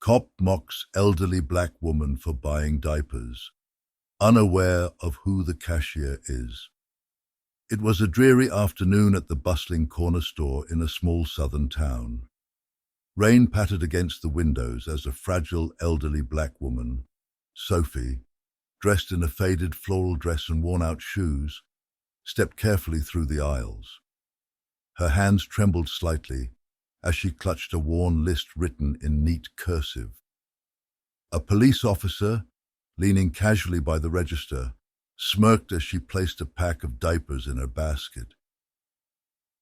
Cop mocks elderly black woman for buying diapers, unaware of who the cashier is. It was a dreary afternoon at the bustling corner store in a small southern town. Rain pattered against the windows as a fragile elderly black woman, Sophie, dressed in a faded floral dress and worn-out shoes, stepped carefully through the aisles. Her hands trembled slightly as she clutched a worn list written in neat cursive. A police officer, leaning casually by the register, smirked as she placed a pack of diapers in her basket.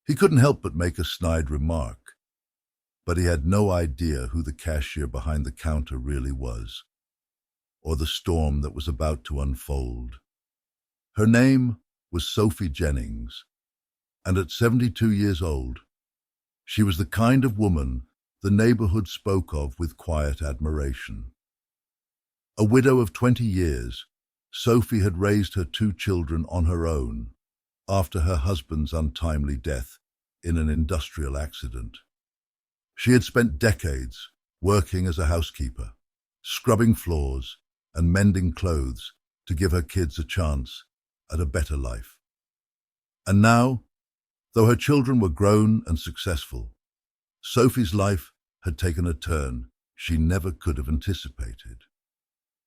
He couldn't help but make a snide remark, but he had no idea who the cashier behind the counter really was, or the storm that was about to unfold. Her name was Sophie Jennings, and at 72 years old, she was the kind of woman the neighborhood spoke of with quiet admiration. A widow of 20 years, Sophie had raised her 2 children on her own after her husband's untimely death in an industrial accident. She had spent decades working as a housekeeper, scrubbing floors and mending clothes to give her kids a chance at a better life. And now, though her children were grown and successful, Sophie's life had taken a turn she never could have anticipated.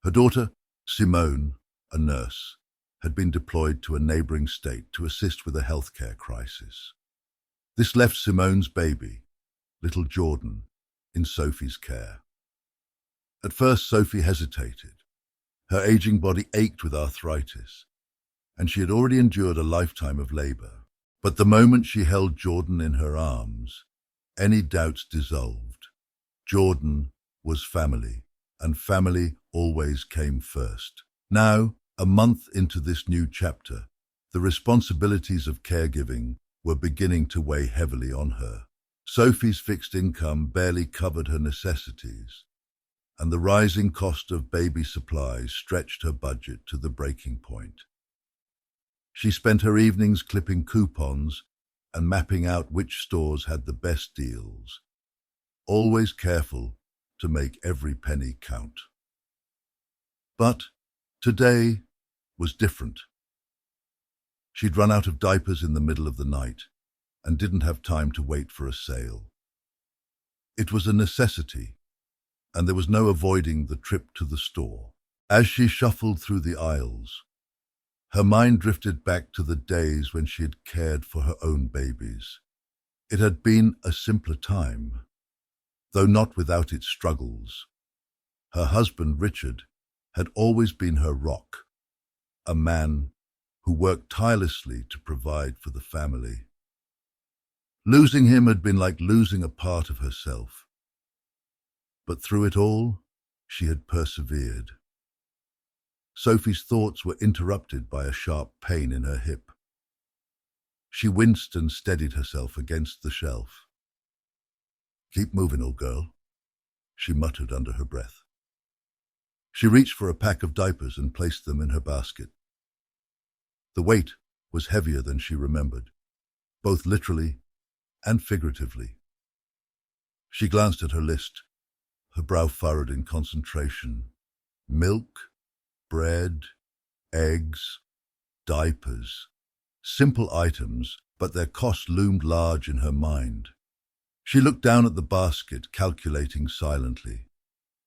Her daughter, Simone, a nurse, had been deployed to a neighboring state to assist with a healthcare crisis. This left Simone's baby, little Jordan, in Sophie's care. At first, Sophie hesitated. Her aging body ached with arthritis, and she had already endured a lifetime of labor. But the moment she held Jordan in her arms, any doubts dissolved. Jordan was family, and family always came first. Now, a month into this new chapter, the responsibilities of caregiving were beginning to weigh heavily on her. Sophie's fixed income barely covered her necessities, and the rising cost of baby supplies stretched her budget to the breaking point. She spent her evenings clipping coupons and mapping out which stores had the best deals, always careful to make every penny count. But today was different. She'd run out of diapers in the middle of the night and didn't have time to wait for a sale. It was a necessity, and there was no avoiding the trip to the store. As she shuffled through the aisles, her mind drifted back to the days when she had cared for her own babies. It had been a simpler time, though not without its struggles. Her husband, Richard, had always been her rock, a man who worked tirelessly to provide for the family. Losing him had been like losing a part of herself. But through it all, she had persevered. Sophie's thoughts were interrupted by a sharp pain in her hip. She winced and steadied herself against the shelf. "Keep moving, old girl," she muttered under her breath. She reached for a pack of diapers and placed them in her basket. The weight was heavier than she remembered, both literally and figuratively. She glanced at her list, her brow furrowed in concentration. Milk, bread, eggs, diapers. Simple items, but their cost loomed large in her mind. She looked down at the basket, calculating silently.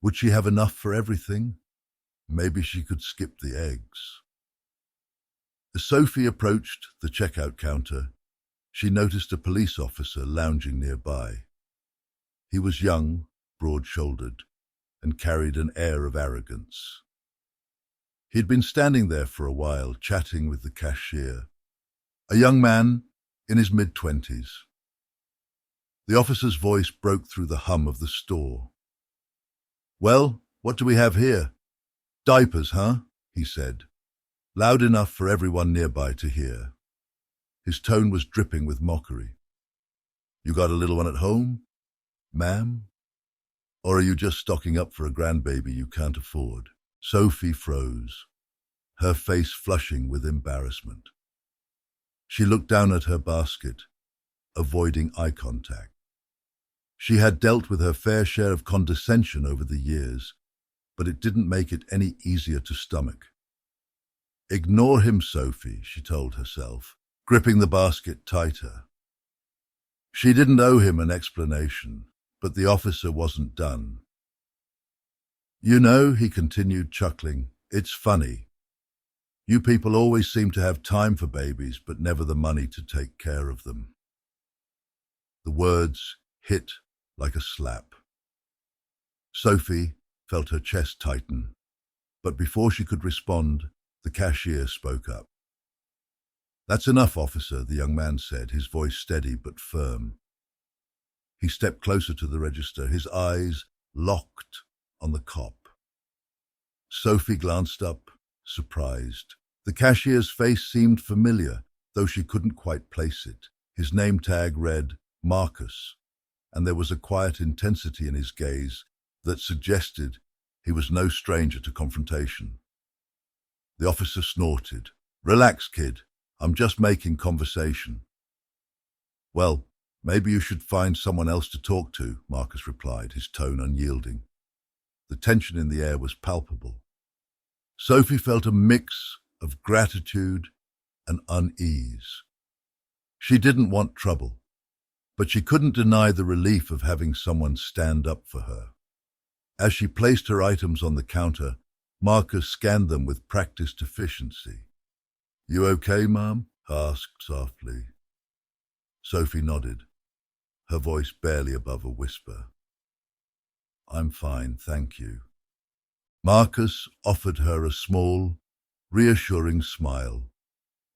Would she have enough for everything? Maybe she could skip the eggs. As Sophie approached the checkout counter, she noticed a police officer lounging nearby. He was young, broad-shouldered, and carried an air of arrogance. He'd been standing there for a while, chatting with the cashier, a young man in his mid-20s. The officer's voice broke through the hum of the store. "Well, what do we have here?" "Diapers, huh?" he said, loud enough for everyone nearby to hear. His tone was dripping with mockery. "You got a little one at home, ma'am? Or are you just stocking up for a grandbaby you can't afford?" Sophie froze, her face flushing with embarrassment. She looked down at her basket, avoiding eye contact. She had dealt with her fair share of condescension over the years, but it didn't make it any easier to stomach. Ignore him, Sophie, she told herself, gripping the basket tighter. She didn't owe him an explanation, but the officer wasn't done. You know, he continued, chuckling, it's funny. You people always seem to have time for babies, but never the money to take care of them. The words hit like a slap. Sophie felt her chest tighten, but before she could respond, the cashier spoke up. That's enough, officer, the young man said, his voice steady but firm. He stepped closer to the register, his eyes locked on the cop. Sophie glanced up, surprised. The cashier's face seemed familiar, though she couldn't quite place it. His name tag read Marcus, and there was a quiet intensity in his gaze that suggested he was no stranger to confrontation. The officer snorted. Relax, kid. I'm just making conversation. Well, maybe you should find someone else to talk to, Marcus replied, his tone unyielding. The tension in the air was palpable. Sophie felt a mix of gratitude and unease. She didn't want trouble, but she couldn't deny the relief of having someone stand up for her. As she placed her items on the counter, Marcus scanned them with practiced efficiency. You okay, Mom? Asked softly. Sophie nodded, her voice barely above a whisper. I'm fine, thank you. Marcus offered her a small, reassuring smile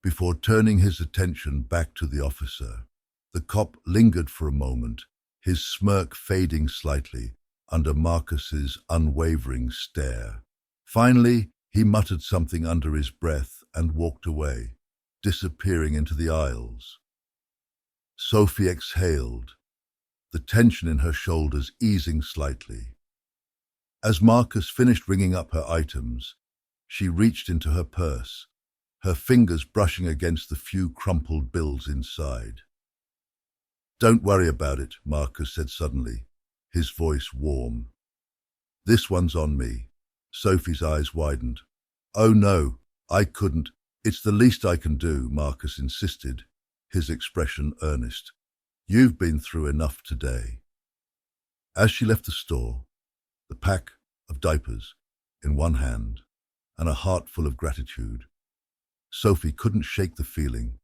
before turning his attention back to the officer. The cop lingered for a moment, his smirk fading slightly under Marcus's unwavering stare. Finally, he muttered something under his breath and walked away, disappearing into the aisles. Sophie exhaled, the tension in her shoulders easing slightly. As Marcus finished ringing up her items, she reached into her purse, her fingers brushing against the few crumpled bills inside. Don't worry about it, Marcus said suddenly, his voice warm. This one's on me. Sophie's eyes widened. Oh no, I couldn't. It's the least I can do, Marcus insisted, his expression earnest. You've been through enough today. As she left the store, the pack of diapers in one hand and a heart full of gratitude, Sophie couldn't shake the feeling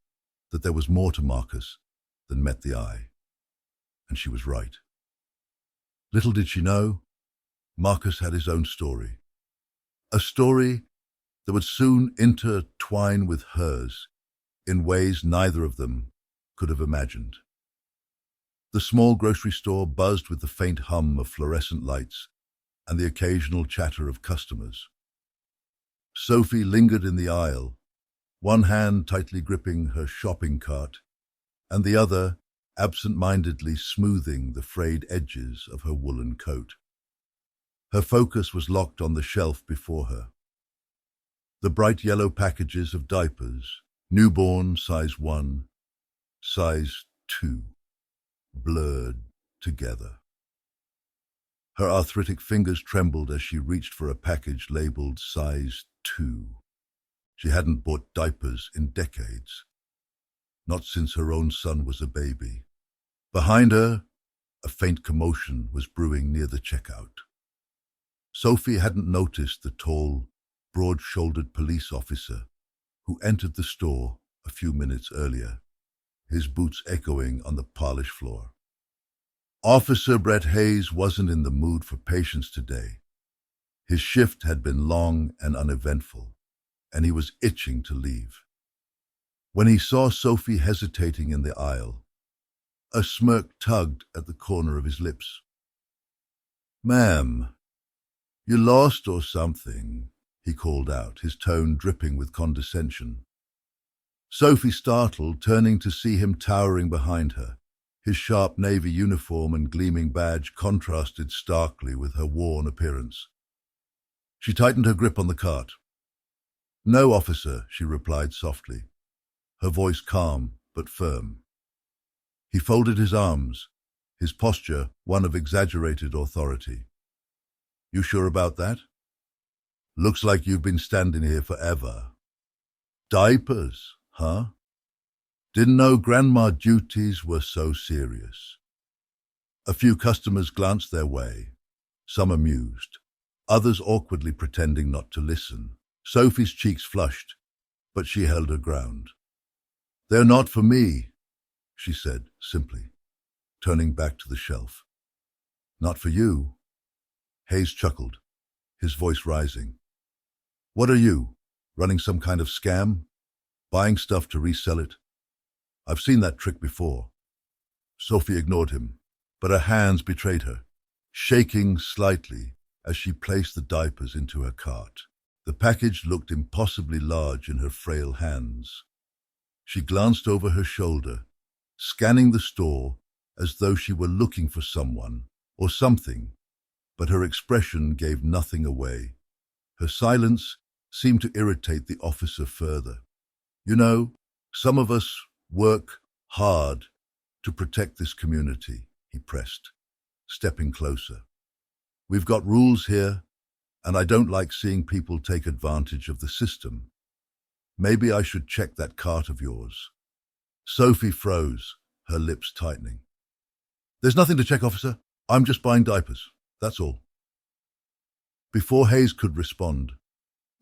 that there was more to Marcus than met the eye. And she was right. Little did she know, Marcus had his own story. A story that would soon intertwine with hers in ways neither of them could have imagined. The small grocery store buzzed with the faint hum of fluorescent lights and the occasional chatter of customers. Sophie lingered in the aisle, one hand tightly gripping her shopping cart, and the other absent-mindedly smoothing the frayed edges of her woolen coat. Her focus was locked on the shelf before her. The bright yellow packages of diapers, newborn size 1, size 2, blurred together. Her arthritic fingers trembled as she reached for a package labeled size 2. She hadn't bought diapers in decades, not since her own son was a baby. Behind her, a faint commotion was brewing near the checkout. Sophie hadn't noticed the tall, broad-shouldered police officer who entered the store a few minutes earlier, his boots echoing on the polished floor. Officer Brett Hayes wasn't in the mood for patience today. His shift had been long and uneventful, and he was itching to leave. When he saw Sophie hesitating in the aisle, a smirk tugged at the corner of his lips. Ma'am, you lost or something, he called out, his tone dripping with condescension. Sophie startled, turning to see him towering behind her. His sharp navy uniform and gleaming badge contrasted starkly with her worn appearance. She tightened her grip on the cart. No, officer, she replied softly, her voice calm but firm. He folded his arms, his posture one of exaggerated authority. You sure about that? Looks like you've been standing here forever. Diapers, huh? Didn't know grandma duties were so serious. A few customers glanced their way, some amused, others awkwardly pretending not to listen. Sophie's cheeks flushed, but she held her ground. They're not for me, she said simply, turning back to the shelf. Not for you? Hayes chuckled, his voice rising. What are you, running some kind of scam? Buying stuff to resell it? I've seen that trick before. Sophie ignored him, but her hands betrayed her, shaking slightly as she placed the diapers into her cart. The package looked impossibly large in her frail hands. She glanced over her shoulder, scanning the store as though she were looking for someone or something, but her expression gave nothing away. Her silence seemed to irritate the officer further. You know, some of us work hard to protect this community, he pressed, stepping closer. We've got rules here, and I don't like seeing people take advantage of the system. Maybe I should check that cart of yours. Sophie froze, her lips tightening. There's nothing to check, officer. I'm just buying diapers. That's all. Before Hayes could respond,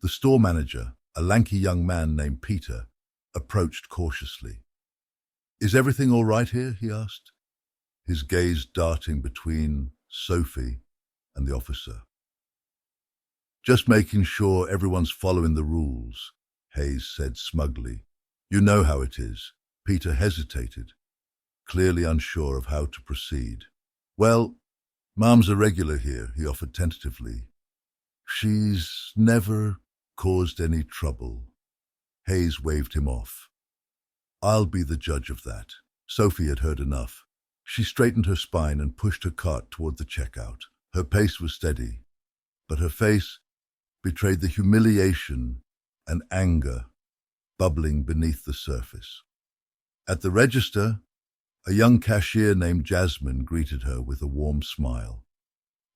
the store manager, a lanky young man named Peter, approached cautiously. Is everything all right here? He asked, his gaze darting between Sophie and the officer. Just making sure everyone's following the rules, Hayes said smugly. You know how it is. Peter hesitated, clearly unsure of how to proceed. Well, Mom's a regular here, he offered tentatively. She's never caused any trouble. Hayes waved him off. I'll be the judge of that. Sophie had heard enough. She straightened her spine and pushed her cart toward the checkout. Her pace was steady, but her face betrayed the humiliation and anger bubbling beneath the surface. At the register, a young cashier named Jasmine greeted her with a warm smile.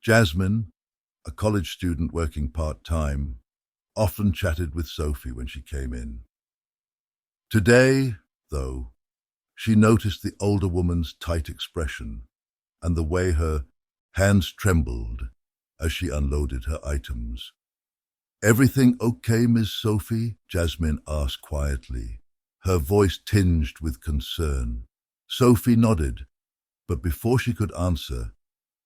Jasmine, a college student working part-time, often chatted with Sophie when she came in. Today, though, she noticed the older woman's tight expression and the way her hands trembled as she unloaded her items. Everything okay, Miss Sophie? Jasmine asked quietly, her voice tinged with concern. Sophie nodded, but before she could answer,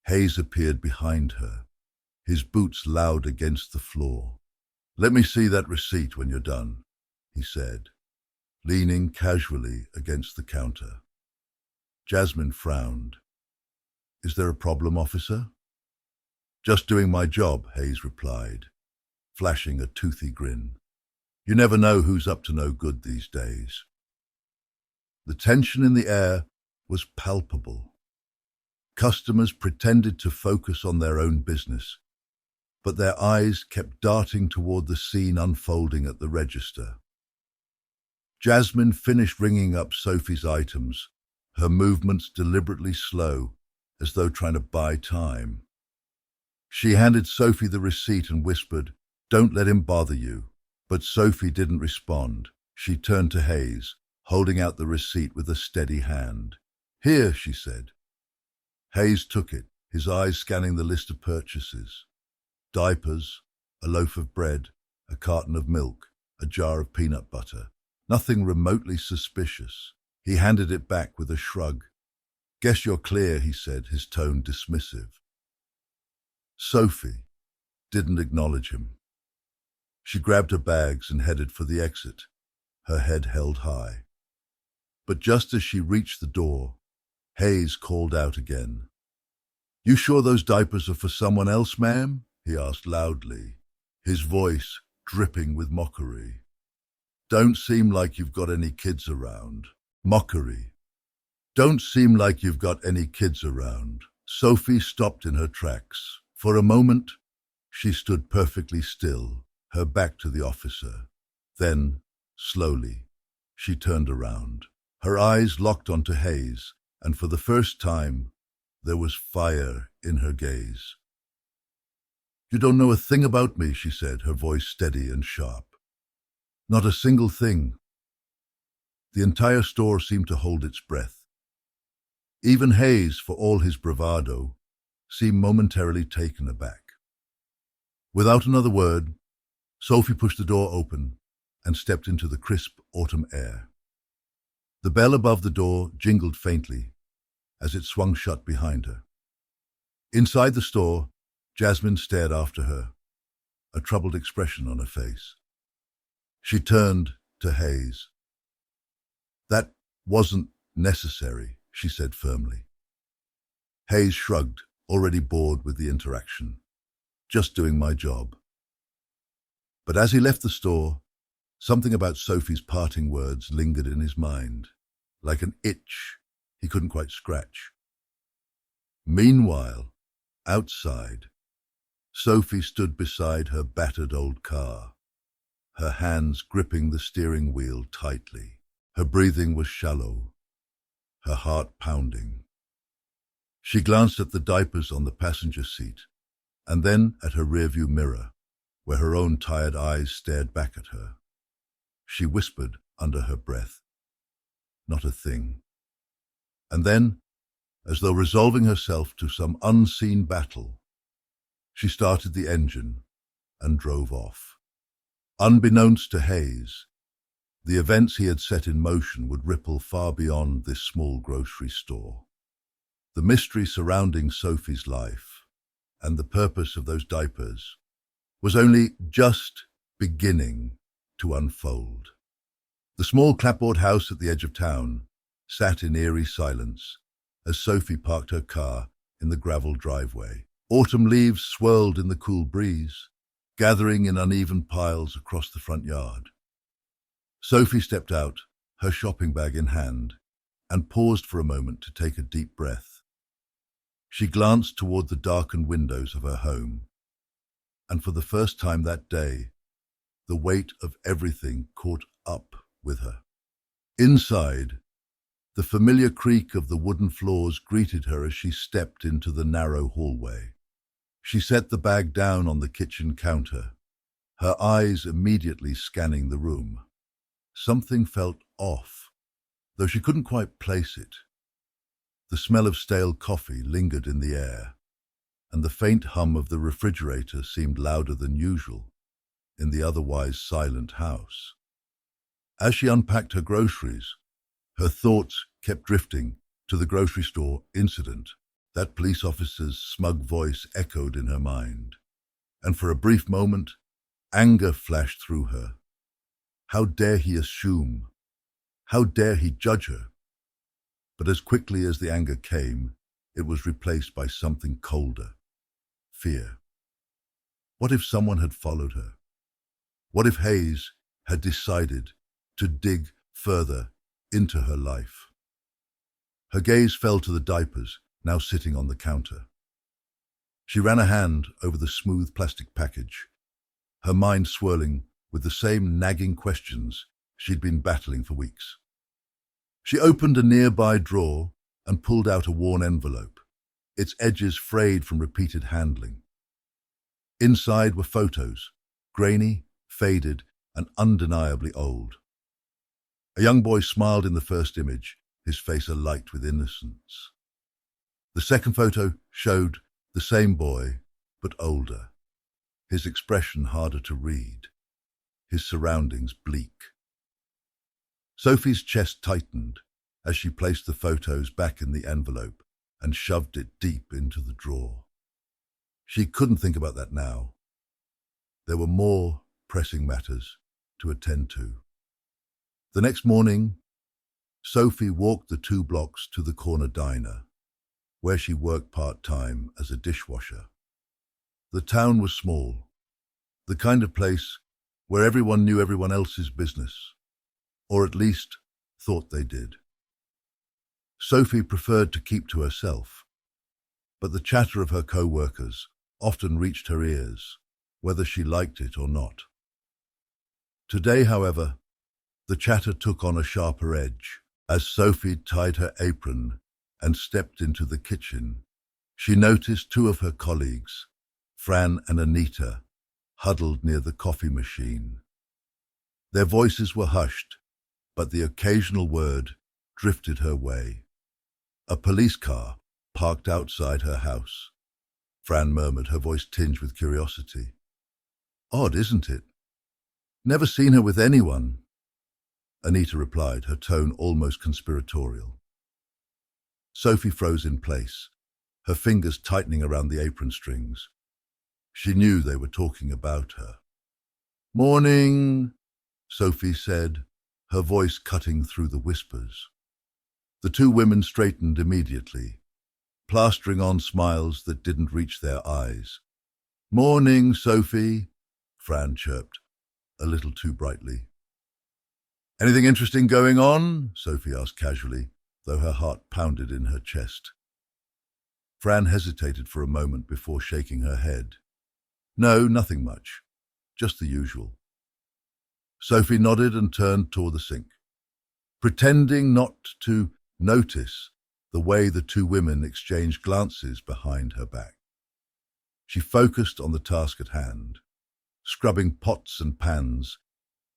Hayes appeared behind her, his boots loud against the floor. Let me see that receipt when you're done, he said, leaning casually against the counter. Jasmine frowned. Is there a problem, officer? Just doing my job, Hayes replied, flashing a toothy grin. You never know who's up to no good these days. The tension in the air was palpable. Customers pretended to focus on their own business, but their eyes kept darting toward the scene unfolding at the register. Jasmine finished ringing up Sophie's items, her movements deliberately slow, as though trying to buy time. She handed Sophie the receipt and whispered, "Don't let him bother you." But Sophie didn't respond. She turned to Hayes, holding out the receipt with a steady hand. "Here," she said. Hayes took it, his eyes scanning the list of purchases. Diapers, a loaf of bread, a carton of milk, a jar of peanut butter. Nothing remotely suspicious. He handed it back with a shrug. "Guess you're clear," he said, his tone dismissive. Sophie didn't acknowledge him. She grabbed her bags and headed for the exit, her head held high. But just as she reached the door, Hayes called out again. "You sure those diapers are for someone else, ma'am?" he asked loudly, his voice dripping with mockery. "Don't seem like you've got any kids around." Mockery. "Don't seem like you've got any kids around." Sophie stopped in her tracks. For a moment, she stood perfectly still, her back to the officer. Then, slowly, she turned around. Her eyes locked onto Hayes, and for the first time, There was fire in her gaze. "You don't know a thing about me," she said, her voice steady and sharp. "Not a single thing." The entire store seemed to hold its breath. Even Hayes, for all his bravado, seemed momentarily taken aback. Without another word, Sophie pushed the door open and stepped into the crisp autumn air. The bell above the door jingled faintly as it swung shut behind her. Inside the store, Jasmine stared after her, a troubled expression on her face. She turned to Hayes. "That wasn't necessary," she said firmly. Hayes shrugged, already bored with the interaction. "Just doing my job." But as he left the store, something about Sophie's parting words lingered in his mind, like an itch he couldn't quite scratch. Meanwhile, outside, Sophie stood beside her battered old car, her hands gripping the steering wheel tightly. Her breathing was shallow, her heart pounding. She glanced at the diapers on the passenger seat, and then at her rearview mirror, where her own tired eyes stared back at her. She whispered under her breath, "Not a thing." And then, as though resolving herself to some unseen battle, she started the engine and drove off. Unbeknownst to Hayes, the events he had set in motion would ripple far beyond this small grocery store. The mystery surrounding Sophie's life and the purpose of those diapers was only just beginning to unfold. The small clapboard house at the edge of town sat in eerie silence as Sophie parked her car in the gravel driveway. Autumn leaves swirled in the cool breeze, gathering in uneven piles across the front yard. Sophie stepped out, her shopping bag in hand, and paused for a moment to take a deep breath. She glanced toward the darkened windows of her home, and for the first time that day, the weight of everything caught up with her. Inside, the familiar creak of the wooden floors greeted her as she stepped into the narrow hallway. She set the bag down on the kitchen counter, her eyes immediately scanning the room. Something felt off, though she couldn't quite place it. The smell of stale coffee lingered in the air, and the faint hum of the refrigerator seemed louder than usual in the otherwise silent house. As she unpacked her groceries, her thoughts kept drifting to the grocery store incident. That police officer's smug voice echoed in her mind, and for a brief moment, anger flashed through her. How dare he assume? How dare he judge her? But as quickly as the anger came, it was replaced by something colder: fear. What if someone had followed her? What if Hayes had decided to dig further into her life? Her gaze fell to the diapers now sitting on the counter. She ran a hand over the smooth plastic package, her mind swirling with the same nagging questions she'd been battling for weeks. She opened a nearby drawer and pulled out a worn envelope, its edges frayed from repeated handling. Inside were photos, grainy, faded, and undeniably old. A young boy smiled in the first image, his face alight with innocence. The second photo showed the same boy, but older, his expression harder to read, his surroundings bleak. Sophie's chest tightened as she placed the photos back in the envelope and shoved it deep into the drawer. She couldn't think about that now. There were more pressing matters to attend to. The next morning, Sophie walked the 2 blocks to the corner diner, where she worked part-time as a dishwasher. The town was small, the kind of place where everyone knew everyone else's business, or at least thought they did. Sophie preferred to keep to herself, but the chatter of her co-workers often reached her ears, whether she liked it or not. Today, however, the chatter took on a sharper edge as Sophie tied her apron and stepped into the kitchen She noticed two of her colleagues, Fran and Anita, huddled near the coffee machine. Their voices were hushed, but the occasional word drifted her way. A police car parked outside her house. Fran murmured, her voice tinged with curiosity. Odd, isn't it? Never seen her with anyone. Anita replied, her tone almost conspiratorial. Sophie froze in place, her fingers tightening around the apron strings. She knew they were talking about her. Morning, Sophie said, her voice cutting through the whispers. The two women straightened immediately, plastering on smiles that didn't reach their eyes. Morning, Sophie, Fran chirped, a little too brightly. Anything interesting going on? Sophie asked casually, though her heart pounded in her chest. Fran hesitated for a moment before shaking her head. No, nothing much. Just the usual. Sophie nodded and turned toward the sink, pretending not to notice the way the two women exchanged glances behind her back. She focused on the task at hand, scrubbing pots and pans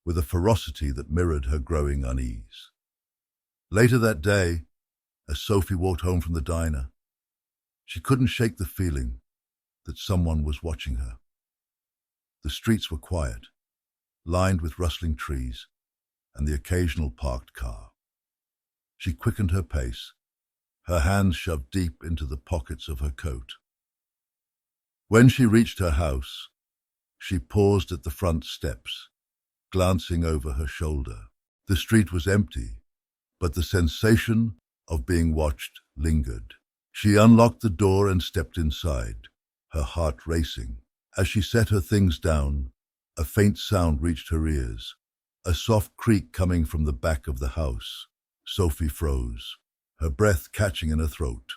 with a ferocity that mirrored her growing unease. Later that day, as Sophie walked home from the diner, she couldn't shake the feeling that someone was watching her. The streets were quiet, lined with rustling trees and the occasional parked car. She quickened her pace, her hands shoved deep into the pockets of her coat. When she reached her house, she paused at the front steps, glancing over her shoulder. The street was empty, but the sensation of being watched lingered. She unlocked the door and stepped inside, her heart racing. As she set her things down, a faint sound reached her ears, a soft creak coming from the back of the house. Sophie froze, her breath catching in her throat.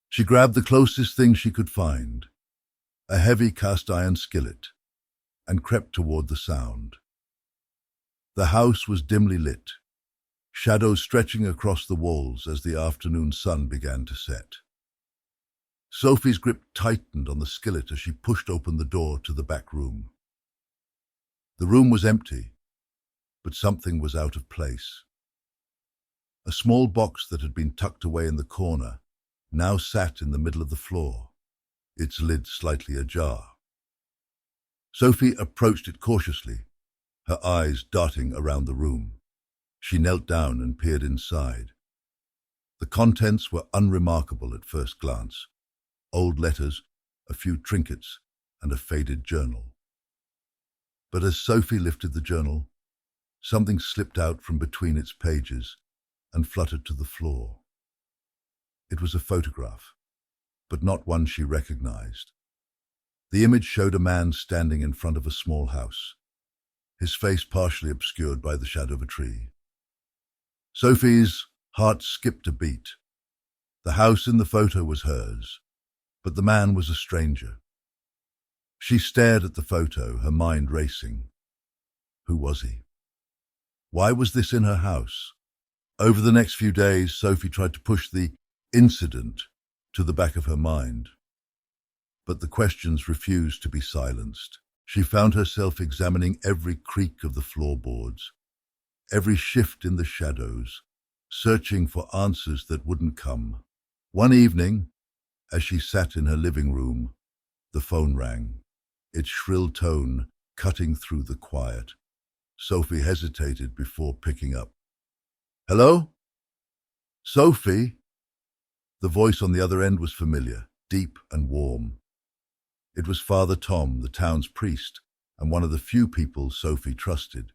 She grabbed the closest thing she could find, a heavy cast-iron skillet, and crept toward the sound. The house was dimly lit, shadows stretching across the walls as the afternoon sun began to set. Sophie's grip tightened on the skillet as she pushed open the door to the back room. The room was empty, but something was out of place. A small box that had been tucked away in the corner now sat in the middle of the floor, its lid slightly ajar. Sophie approached it cautiously, her eyes darting around the room. She knelt down and peered inside. The contents were unremarkable at first glance. Old letters, a few trinkets, and a faded journal. But as Sophie lifted the journal, something slipped out from between its pages and fluttered to the floor. It was a photograph, but not one she recognized. The image showed a man standing in front of a small house, his face partially obscured by the shadow of a tree. Sophie's heart skipped a beat. The house in the photo was hers, but the man was a stranger. She stared at the photo, her mind racing. Who was he? Why was this in her house? Over the next few days, Sophie tried to push the incident to the back of her mind. But the questions refused to be silenced. She found herself examining every creak of the floorboards, every shift in the shadows, searching for answers that wouldn't come. One evening, as she sat in her living room, the phone rang, its shrill tone cutting through the quiet. Sophie hesitated before picking up. Hello? Sophie? The voice on the other end was familiar, deep and warm. It was Father Tom, the town's priest, and one of the few people Sophie trusted.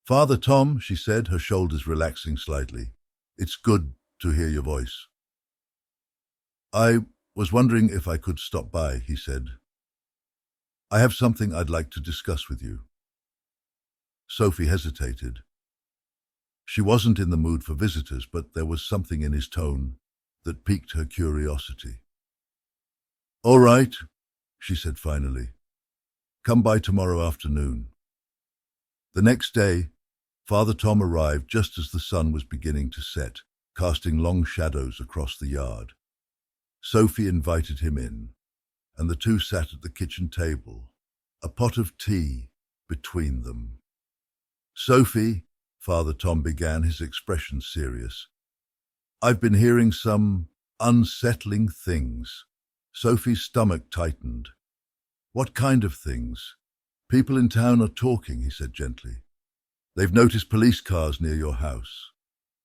Father Tom, she said, her shoulders relaxing slightly. It's good to hear your voice. I was wondering if I could stop by, he said. I have something I'd like to discuss with you. Sophie hesitated. She wasn't in the mood for visitors, but there was something in his tone that piqued her curiosity. All right, she said finally. Come by tomorrow afternoon. The next day, Father Tom arrived just as the sun was beginning to set, casting long shadows across the yard. Sophie invited him in, and the two sat at the kitchen table, a pot of tea between them. "Sophie," Father Tom began, his expression serious, "I've been hearing some unsettling things." Sophie's stomach tightened. "What kind of things?" "People in town are talking," he said gently. "They've noticed police cars near your house.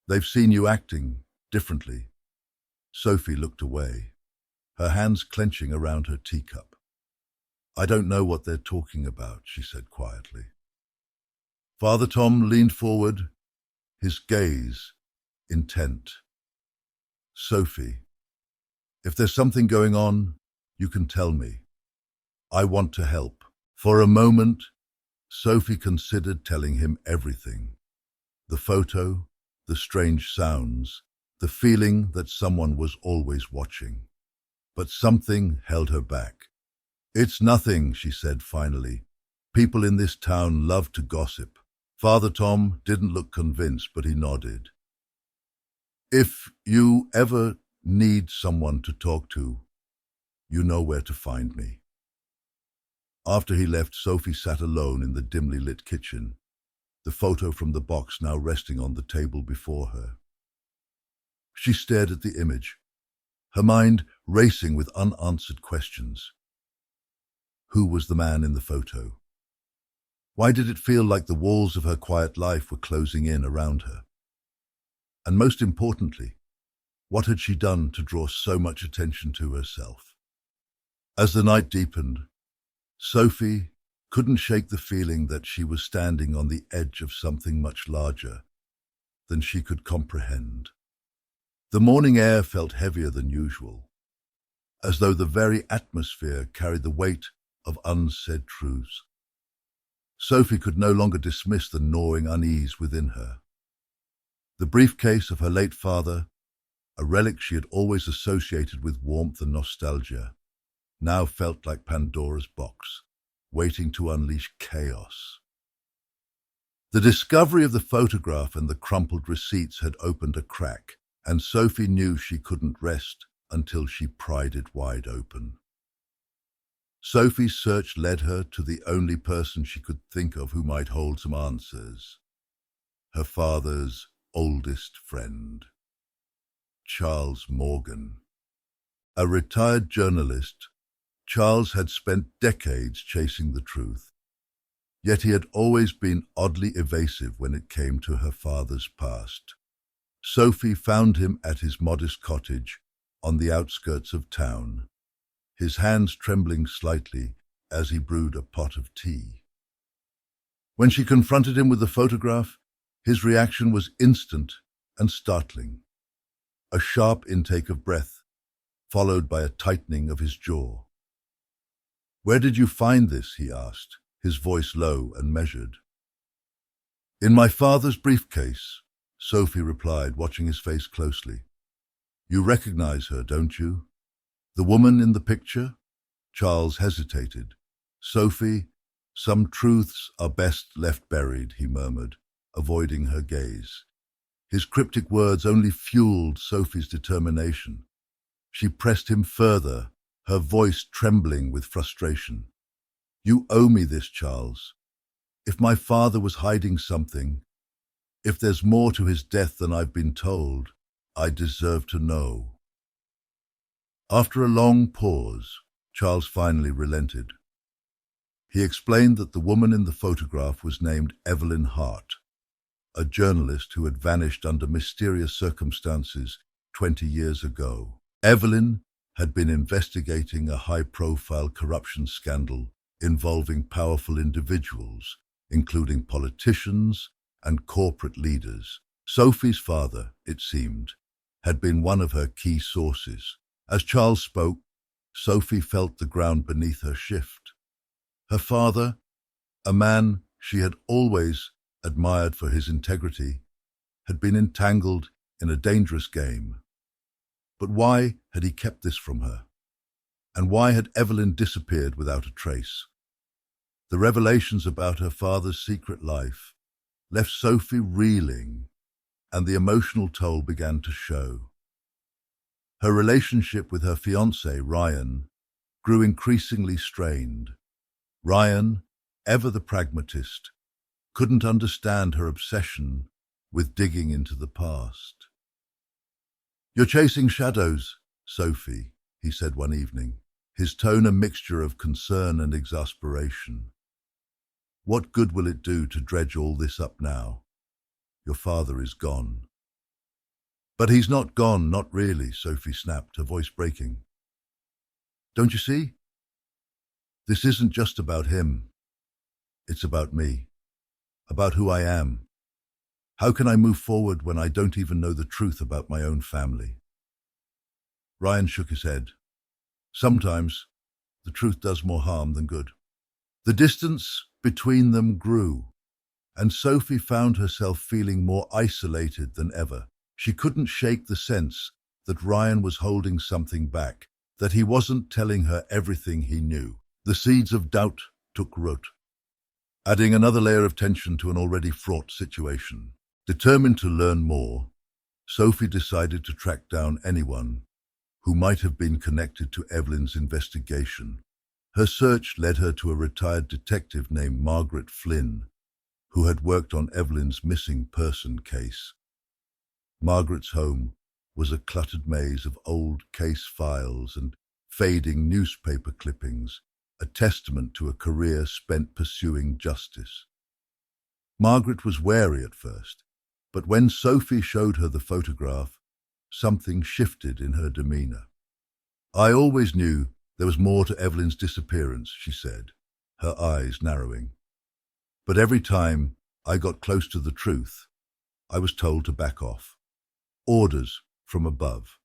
They've seen you acting differently." Sophie looked away, her hands clenching around her teacup. "I don't know what they're talking about," she said quietly. Father Tom leaned forward, his gaze intent. "Sophie, if there's something going on, you can tell me. I want to help." For a moment, Sophie considered telling him everything. The photo, the strange sounds, the feeling that someone was always watching. But something held her back. "It's nothing," she said finally. "People in this town love to gossip." Father Tom didn't look convinced, but he nodded. "If you ever need someone to talk to, you know where to find me." After he left, Sophie sat alone in the dimly lit kitchen, the photo from the box now resting on the table before her. She stared at the image, her mind racing with unanswered questions. Who was the man in the photo? Why did it feel like the walls of her quiet life were closing in around her? And most importantly, what had she done to draw so much attention to herself? As the night deepened, Sophie couldn't shake the feeling that she was standing on the edge of something much larger than she could comprehend. The morning air felt heavier than usual, as though the very atmosphere carried the weight of unsaid truths. Sophie could no longer dismiss the gnawing unease within her. The briefcase of her late father, a relic she had always associated with warmth and nostalgia, now felt like Pandora's box, waiting to unleash chaos. The discovery of the photograph and the crumpled receipts had opened a crack, and Sophie knew she couldn't rest until she pried it wide open. Sophie's search led her to the only person she could think of who might hold some answers: her father's oldest friend, Charles Morgan. A retired journalist, Charles had spent decades chasing the truth, yet he had always been oddly evasive when it came to her father's past. Sophie found him at his modest cottage on the outskirts of town, his hands trembling slightly as he brewed a pot of tea. When she confronted him with the photograph, his reaction was instant and startling. A sharp intake of breath, followed by a tightening of his jaw. "Where did you find this?" he asked, his voice low and measured. "In my father's briefcase," Sophie replied, watching his face closely. "You recognize her, don't you? The woman in the picture?" Charles hesitated. "Sophie, some truths are best left buried," he murmured, avoiding her gaze. His cryptic words only fueled Sophie's determination. She pressed him further, her voice trembling with frustration. "You owe me this, Charles. If my father was hiding something, if there's more to his death than I've been told, I deserve to know." After a long pause, Charles finally relented. He explained that the woman in the photograph was named Evelyn Hart, a journalist who had vanished under mysterious circumstances 20 years ago. Evelyn had been investigating a high-profile corruption scandal involving powerful individuals, including politicians and corporate leaders. Sophie's father, it seemed, had been one of her key sources. As Charles spoke, Sophie felt the ground beneath her shift. Her father, a man she had always admired for his integrity, had been entangled in a dangerous game. But why had he kept this from her? And why had Evelyn disappeared without a trace? The revelations about her father's secret life left Sophie reeling, and the emotional toll began to show. Her relationship with her fiancé, Ryan, grew increasingly strained. Ryan, ever the pragmatist, couldn't understand her obsession with digging into the past. "You're chasing shadows, Sophie," he said one evening, his tone a mixture of concern and exasperation. "What good will it do to dredge all this up now? Your father is gone." "But he's not gone, not really," Sophie snapped, her voice breaking. "Don't you see? This isn't just about him. It's about me, about who I am. How can I move forward when I don't even know the truth about my own family?" Ryan shook his head. "Sometimes the truth does more harm than good." The distance between them grew, and Sophie found herself feeling more isolated than ever. She couldn't shake the sense that Ryan was holding something back, that he wasn't telling her everything he knew. The seeds of doubt took root, adding another layer of tension to an already fraught situation. Determined to learn more, Sophie decided to track down anyone who might have been connected to Evelyn's investigation. Her search led her to a retired detective named Margaret Flynn, who had worked on Evelyn's missing person case. Margaret's home was a cluttered maze of old case files and fading newspaper clippings, a testament to a career spent pursuing justice. Margaret was wary at first, but when Sophie showed her the photograph, something shifted in her demeanor. "I always knew there was more to Evelyn's disappearance," she said, her eyes narrowing. "But every time I got close to the truth, I was told to back off. Orders from above."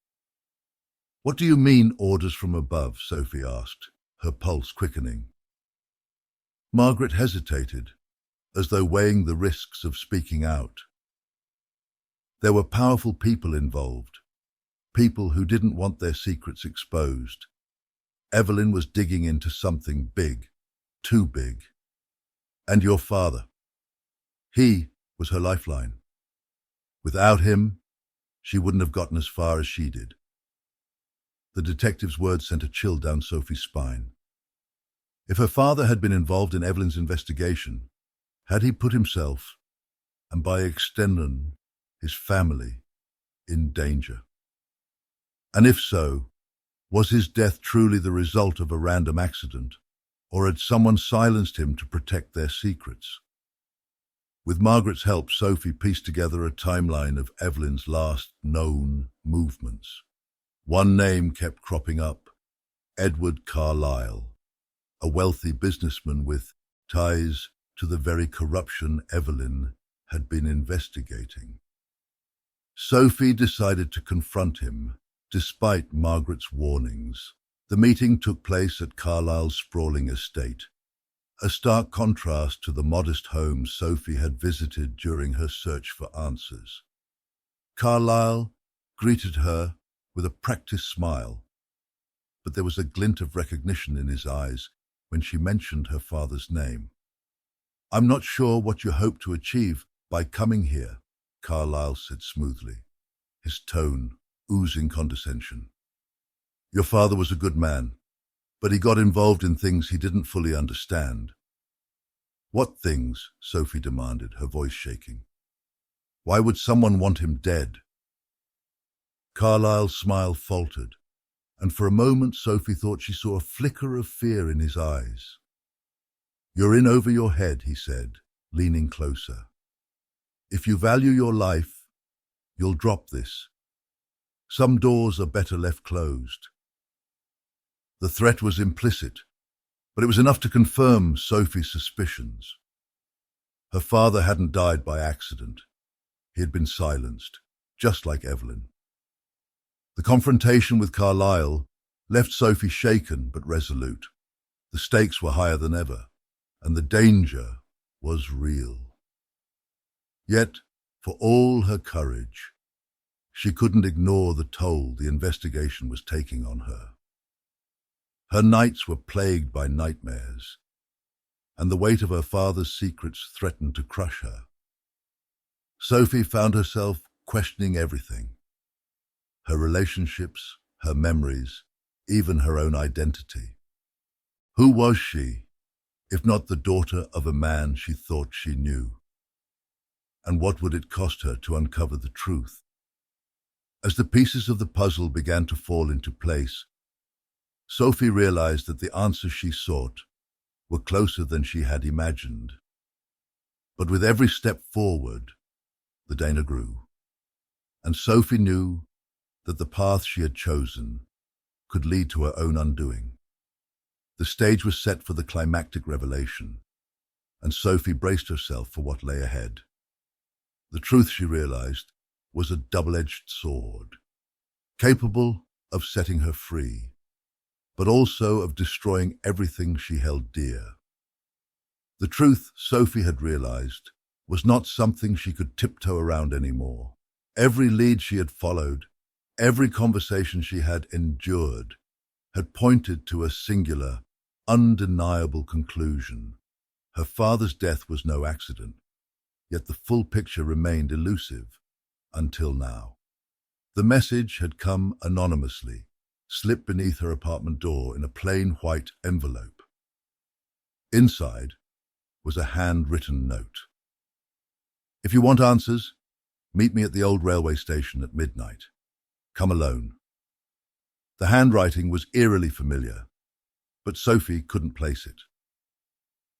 "What do you mean, orders from above?" Sophie asked, her pulse quickening. Margaret hesitated, as though weighing the risks of speaking out. There were powerful people involved, people who didn't want their secrets exposed. Evelyn was digging into something big, too big. And your father. He was her lifeline. Without him, she wouldn't have gotten as far as she did. The detective's words sent a chill down Sophie's spine. If her father had been involved in Evelyn's investigation, had he put himself, and by extension, his family, in danger? And if so, was his death truly the result of a random accident, or had someone silenced him to protect their secrets? With Margaret's help, Sophie pieced together a timeline of Evelyn's last known movements. One name kept cropping up: Edward Carlyle, a wealthy businessman with ties to the very corruption Evelyn had been investigating. Sophie decided to confront him, despite Margaret's warnings. The meeting took place at Carlyle's sprawling estate, a stark contrast to the modest home Sophie had visited during her search for answers. Carlyle greeted her with a practiced smile, but there was a glint of recognition in his eyes when she mentioned her father's name. "I'm not sure what you hope to achieve by coming here," Carlyle said smoothly, his tone oozing condescension. "Your father was a good man, but he got involved in things he didn't fully understand." "What things?" Sophie demanded, her voice shaking. "Why would someone want him dead?" Carlyle's smile faltered, and for a moment Sophie thought she saw a flicker of fear in his eyes. "You're in over your head," he said, leaning closer. "If you value your life, you'll drop this. Some doors are better left closed." The threat was implicit, but it was enough to confirm Sophie's suspicions. Her father hadn't died by accident. He had been silenced, just like Evelyn. The confrontation with Carlyle left Sophie shaken but resolute. The stakes were higher than ever, and the danger was real. Yet, for all her courage, she couldn't ignore the toll the investigation was taking on her. Her nights were plagued by nightmares, and the weight of her father's secrets threatened to crush her. Sophie found herself questioning everything: her relationships, her memories, even her own identity. Who was she, if not the daughter of a man she thought she knew? And what would it cost her to uncover the truth? As the pieces of the puzzle began to fall into place, Sophie realized that the answers she sought were closer than she had imagined. But with every step forward, the danger grew, and Sophie knew that the path she had chosen could lead to her own undoing. The stage was set for the climactic revelation, and Sophie braced herself for what lay ahead. The truth, she realized, was a double-edged sword, capable of setting her free, but also of destroying everything she held dear. The truth, Sophie had realized, was not something she could tiptoe around anymore. Every lead she had followed, every conversation she had endured, had pointed to a singular, undeniable conclusion. Her father's death was no accident, yet the full picture remained elusive until now. The message had come anonymously, slipped beneath her apartment door in a plain white envelope. Inside was a handwritten note. "If you want answers, meet me at the old railway station at midnight. Come alone." The handwriting was eerily familiar, but Sophie couldn't place it.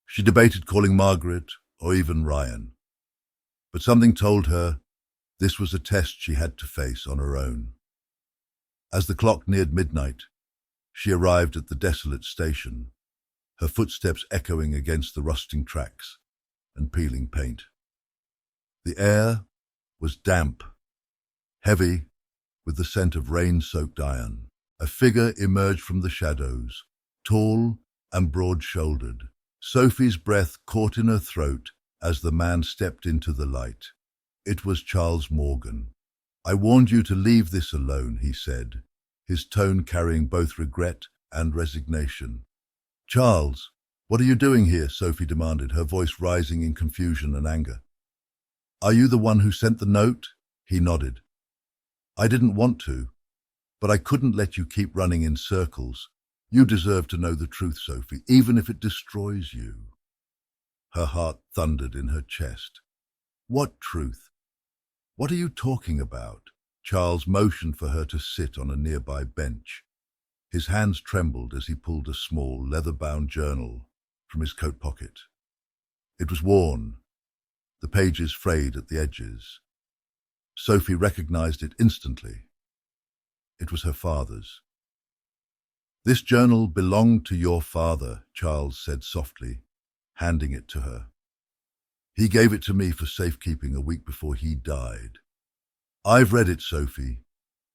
She debated calling Margaret or even Ryan, but something told her this was a test she had to face on her own. As the clock neared midnight, she arrived at the desolate station, her footsteps echoing against the rusting tracks and peeling paint. The air was damp, heavy with the scent of rain-soaked iron. A figure emerged from the shadows, tall and broad-shouldered. Sophie's breath caught in her throat as the man stepped into the light. It was Charles Morgan. "I warned you to leave this alone," he said, his tone carrying both regret and resignation. "Charles, what are you doing here?" Sophie demanded, her voice rising in confusion and anger. "Are you the one who sent the note?" He nodded. "I didn't want to, but I couldn't let you keep running in circles. You deserve to know the truth, Sophie, even if it destroys you." Her heart thundered in her chest. "What truth? What are you talking about?" Charles motioned for her to sit on a nearby bench. His hands trembled as he pulled a small, leather-bound journal from his coat pocket. It was worn, the pages frayed at the edges. Sophie recognized it instantly. It was her father's. "This journal belonged to your father," Charles said softly, handing it to her. "He gave it to me for safekeeping a week before he died. I've read it, Sophie,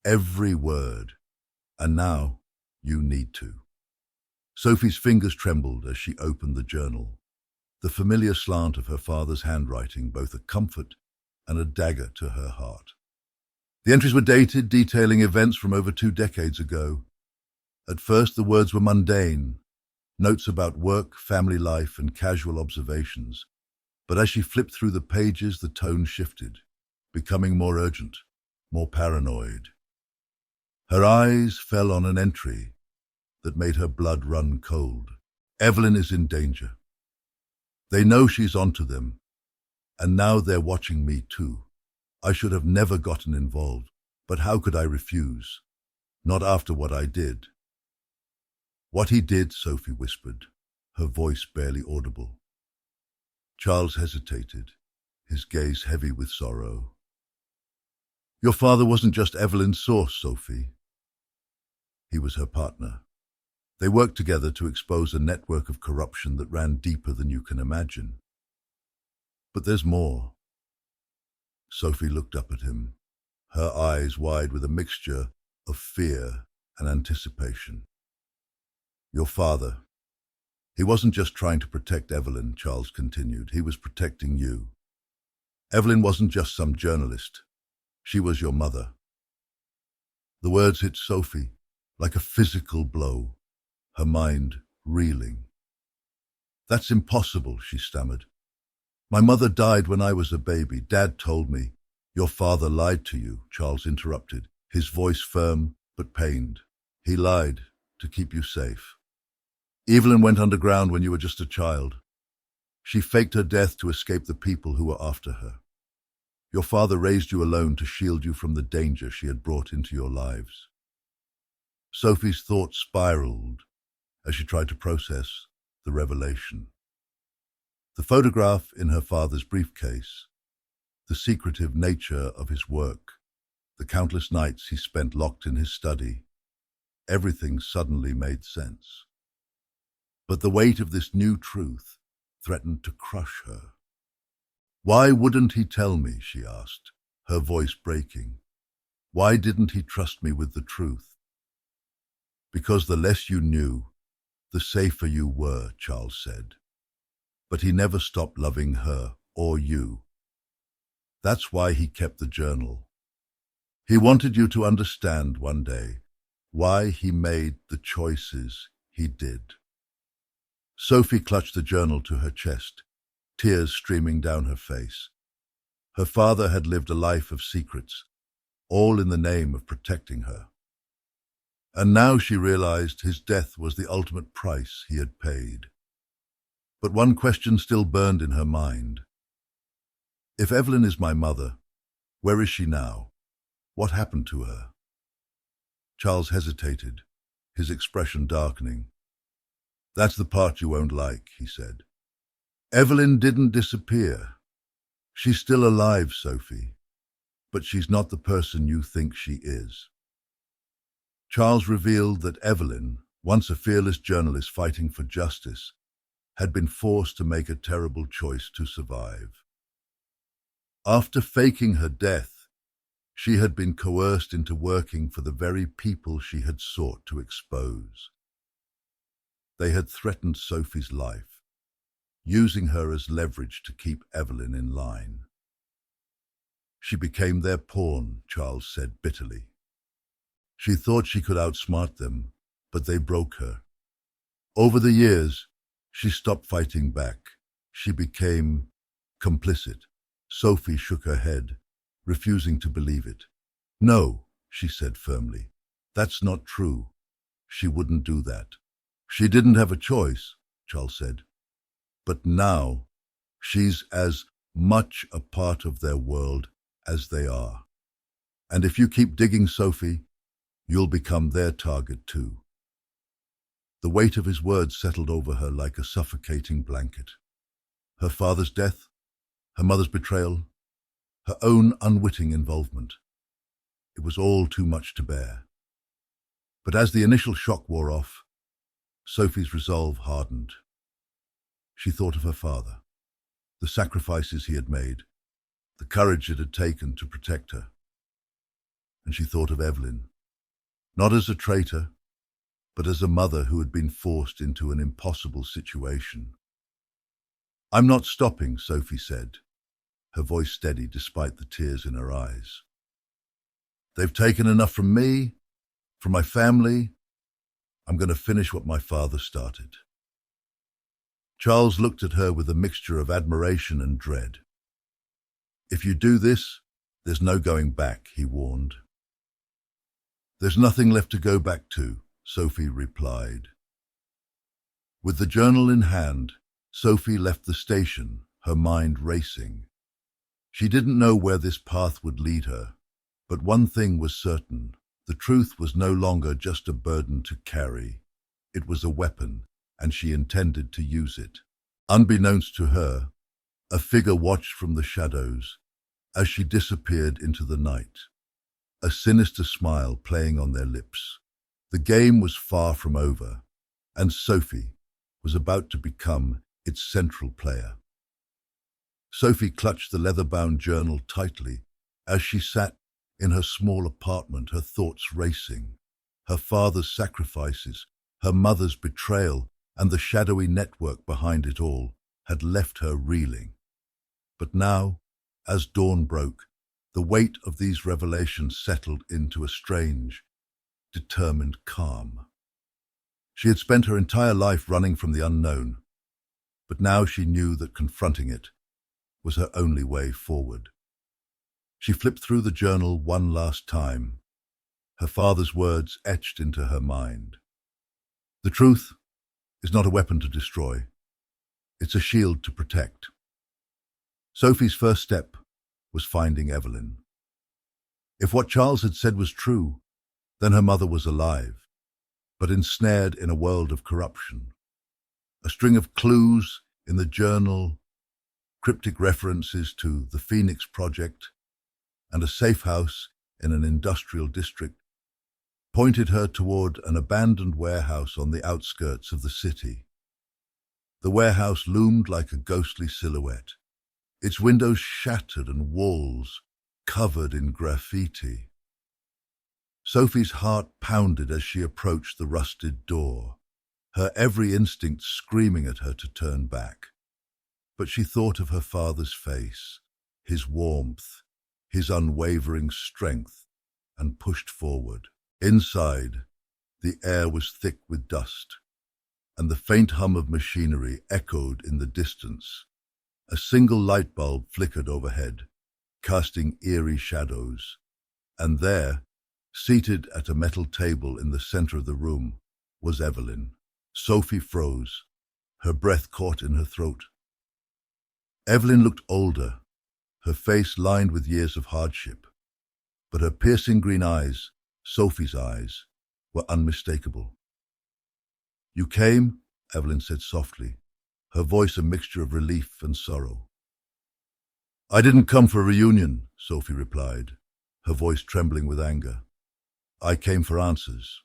every word, and now you need to." Sophie's fingers trembled as she opened the journal, the familiar slant of her father's handwriting both a comfort and a dagger to her heart. The entries were dated, detailing events from over 2 decades ago. At first, the words were mundane, notes about work, family life, and casual observations. But as she flipped through the pages, the tone shifted, becoming more urgent, more paranoid. Her eyes fell on an entry that made her blood run cold. "Evelyn is in danger. They know she's onto them, and now they're watching me too. I should have never gotten involved, but how could I refuse? Not after what I did." "What he did," Sophie whispered, her voice barely audible. Charles hesitated, his gaze heavy with sorrow. "Your father wasn't just Evelyn's source, Sophie. He was her partner. They worked together to expose a network of corruption that ran deeper than you can imagine. But there's more." Sophie looked up at him, her eyes wide with a mixture of fear and anticipation. "Your father, he wasn't just trying to protect Evelyn," Charles continued. "He was protecting you. Evelyn wasn't just some journalist. She was your mother." The words hit Sophie like a physical blow, her mind reeling. "That's impossible," she stammered. "My mother died when I was a baby. Dad told me." "Your father lied to you," Charles interrupted, his voice firm but pained. He lied to keep you safe. Evelyn went underground when you were just a child. She faked her death to escape the people who were after her. Your father raised you alone to shield you from the danger she had brought into your lives. Sophie's thoughts spiraled as she tried to process the revelation. The photograph in her father's briefcase, the secretive nature of his work, the countless nights he spent locked in his study, everything suddenly made sense. But the weight of this new truth threatened to crush her. Why wouldn't he tell me, she asked, her voice breaking. Why didn't he trust me with the truth? Because the less you knew, the safer you were, Charles said. But he never stopped loving her or you. That's why he kept the journal. He wanted you to understand one day why he made the choices he did. Sophie clutched the journal to her chest, tears streaming down her face. Her father had lived a life of secrets, all in the name of protecting her. And now she realized his death was the ultimate price he had paid. But one question still burned in her mind. If Evelyn is my mother, where is she now? What happened to her? Charles hesitated, his expression darkening. That's the part you won't like, he said. Evelyn didn't disappear. She's still alive, Sophie, but she's not the person you think she is. Charles revealed that Evelyn, once a fearless journalist fighting for justice, had been forced to make a terrible choice to survive. After faking her death, she had been coerced into working for the very people she had sought to expose. They had threatened Sophie's life, using her as leverage to keep Evelyn in line. She became their pawn, Charles said bitterly. She thought she could outsmart them, but they broke her. Over the years, she stopped fighting back. She became complicit. Sophie shook her head, refusing to believe it. No, she said firmly. That's not true. She wouldn't do that. She didn't have a choice, Charles said. But now, she's as much a part of their world as they are. And if you keep digging, Sophie, you'll become their target too. The weight of his words settled over her like a suffocating blanket. Her father's death, her mother's betrayal, her own unwitting involvement. It was all too much to bear. But as the initial shock wore off, Sophie's resolve hardened. She thought of her father, the sacrifices he had made, the courage it had taken to protect her. And she thought of Evelyn, not as a traitor, but as a mother who had been forced into an impossible situation. I'm not stopping, Sophie said, her voice steady despite the tears in her eyes. They've taken enough from me, from my family. I'm going to finish what my father started. Charles looked at her with a mixture of admiration and dread. If you do this, there's no going back, he warned. There's nothing left to go back to, Sophie replied. With the journal in hand, Sophie left the station, her mind racing. She didn't know where this path would lead her, but one thing was certain. The truth was no longer just a burden to carry. It was a weapon, and she intended to use it. Unbeknownst to her, a figure watched from the shadows as she disappeared into the night, a sinister smile playing on their lips. The game was far from over, and Sophie was about to become its central player. Sophie clutched the leather-bound journal tightly as she sat in her small apartment, her thoughts racing. Her father's sacrifices, her mother's betrayal, and the shadowy network behind it all had left her reeling. But now, as dawn broke, the weight of these revelations settled into a strange, determined calm. She had spent her entire life running from the unknown, but now she knew that confronting it was her only way forward. She flipped through the journal one last time, her father's words etched into her mind. The truth is not a weapon to destroy. It's a shield to protect. Sophie's first step was finding Evelyn. If what Charles had said was true, then her mother was alive, but ensnared in a world of corruption. A string of clues in the journal, cryptic references to the Phoenix Project, and a safe house in an industrial district pointed her toward an abandoned warehouse on the outskirts of the city. The warehouse loomed like a ghostly silhouette, its windows shattered and walls covered in graffiti. Sophie's heart pounded as she approached the rusted door, her every instinct screaming at her to turn back. But she thought of her father's face, his warmth, his unwavering strength, and pushed forward. Inside, the air was thick with dust, and the faint hum of machinery echoed in the distance. A single light bulb flickered overhead, casting eerie shadows, and there, seated at a metal table in the center of the room, was Evelyn. Sophie froze, her breath caught in her throat. Evelyn looked older, her face lined with years of hardship, but her piercing green eyes, Sophie's eyes, were unmistakable. "You came?" Evelyn said softly, her voice a mixture of relief and sorrow. "I didn't come for a reunion," Sophie replied, her voice trembling with anger. "I came for answers."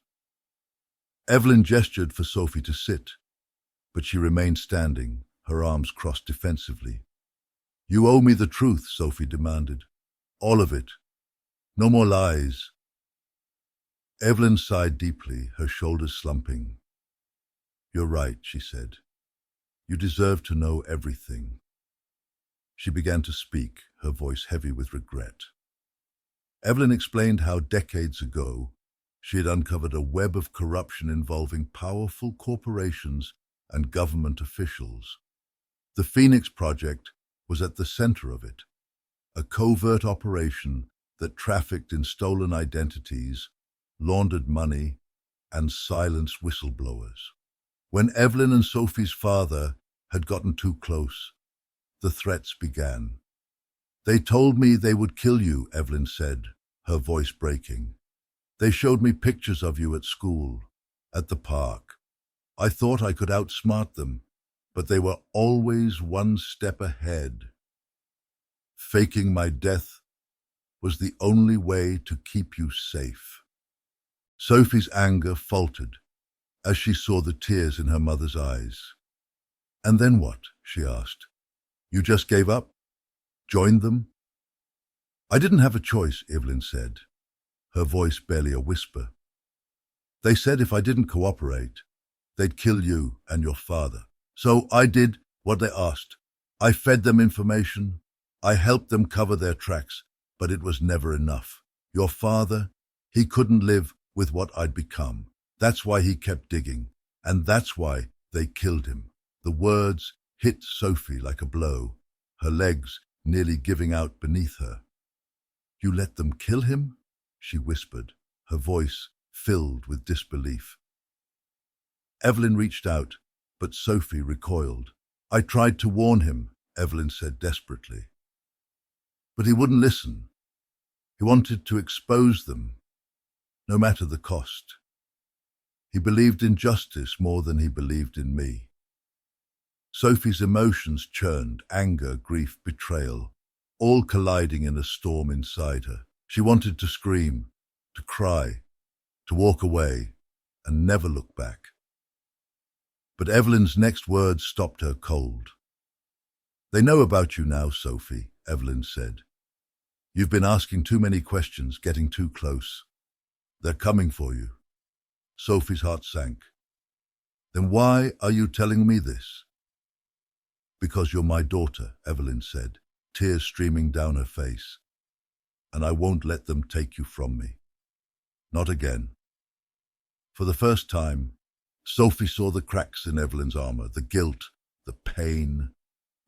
Evelyn gestured for Sophie to sit, but she remained standing, her arms crossed defensively. "You owe me the truth," Sophie demanded. "All of it. No more lies." Evelyn sighed deeply, her shoulders slumping. "You're right," she said. "You deserve to know everything." She began to speak, her voice heavy with regret. Evelyn explained how decades ago she had uncovered a web of corruption involving powerful corporations and government officials. The Phoenix Project was at the center of it, a covert operation that trafficked in stolen identities, laundered money, and silenced whistleblowers. When Evelyn and Sophie's father had gotten too close, the threats began. "They told me they would kill you," Evelyn said, her voice breaking. "They showed me pictures of you at school, at the park. I thought I could outsmart them, but they were always one step ahead. Faking my death was the only way to keep you safe." Sophie's anger faltered as she saw the tears in her mother's eyes. "And then what?" she asked. "You just gave up? Joined them?" "I didn't have a choice," Evelyn said, her voice barely a whisper. "They said if I didn't cooperate, they'd kill you and your father. So I did what they asked. I fed them information. I helped them cover their tracks, but it was never enough. Your father, he couldn't live with what I'd become. That's why he kept digging, and that's why they killed him." The words hit Sophie like a blow, her legs nearly giving out beneath her. "You let them kill him?" she whispered, her voice filled with disbelief. Evelyn reached out, but Sophie recoiled. "I tried to warn him," Evelyn said desperately. "But he wouldn't listen. He wanted to expose them, no matter the cost. He believed in justice more than he believed in me." Sophie's emotions churned, anger, grief, betrayal, all colliding in a storm inside her. She wanted to scream, to cry, to walk away, and never look back. But Evelyn's next words stopped her cold. "They know about you now, Sophie," Evelyn said. "You've been asking too many questions, getting too close. They're coming for you." Sophie's heart sank. "Then why are you telling me this?" "Because you're my daughter," Evelyn said, tears streaming down her face. "And I won't let them take you from me. Not again." For the first time, Sophie saw the cracks in Evelyn's armor, the guilt, the pain,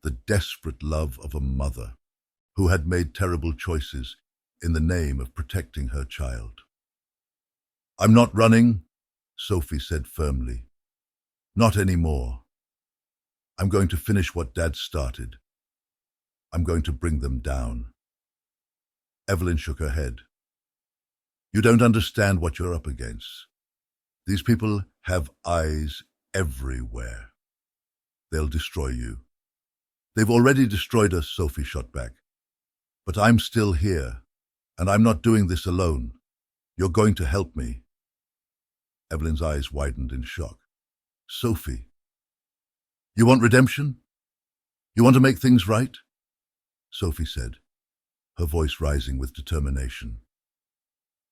the desperate love of a mother who had made terrible choices in the name of protecting her child. I'm not running, Sophie said firmly. Not anymore. I'm going to finish what Dad started. I'm going to bring them down. Evelyn shook her head. You don't understand what you're up against. These people have eyes everywhere. They'll destroy you. They've already destroyed us, Sophie shot back. But I'm still here, and I'm not doing this alone. You're going to help me. Evelyn's eyes widened in shock. Sophie, you want redemption? You want to make things right? Sophie said, her voice rising with determination.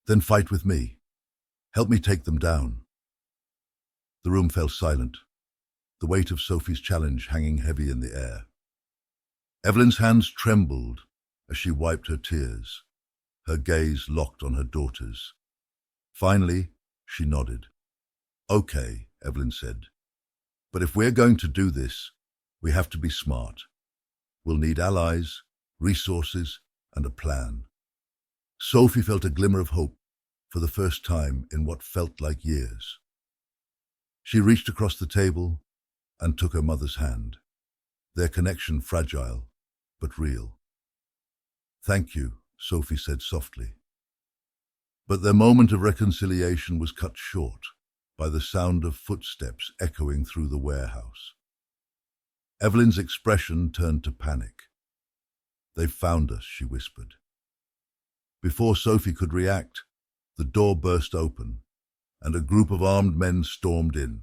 Then fight with me. Help me take them down. The room fell silent, the weight of Sophie's challenge hanging heavy in the air. Evelyn's hands trembled as she wiped her tears, her gaze locked on her daughter's. Finally, she nodded. Okay, Evelyn said. But if we're going to do this, we have to be smart. We'll need allies, resources, and a plan. Sophie felt a glimmer of hope for the first time in what felt like years. She reached across the table and took her mother's hand, their connection fragile but real. Thank you, Sophie said softly. But their moment of reconciliation was cut short by the sound of footsteps echoing through the warehouse. Evelyn's expression turned to panic. They've found us, she whispered. Before Sophie could react, the door burst open, and a group of armed men stormed in,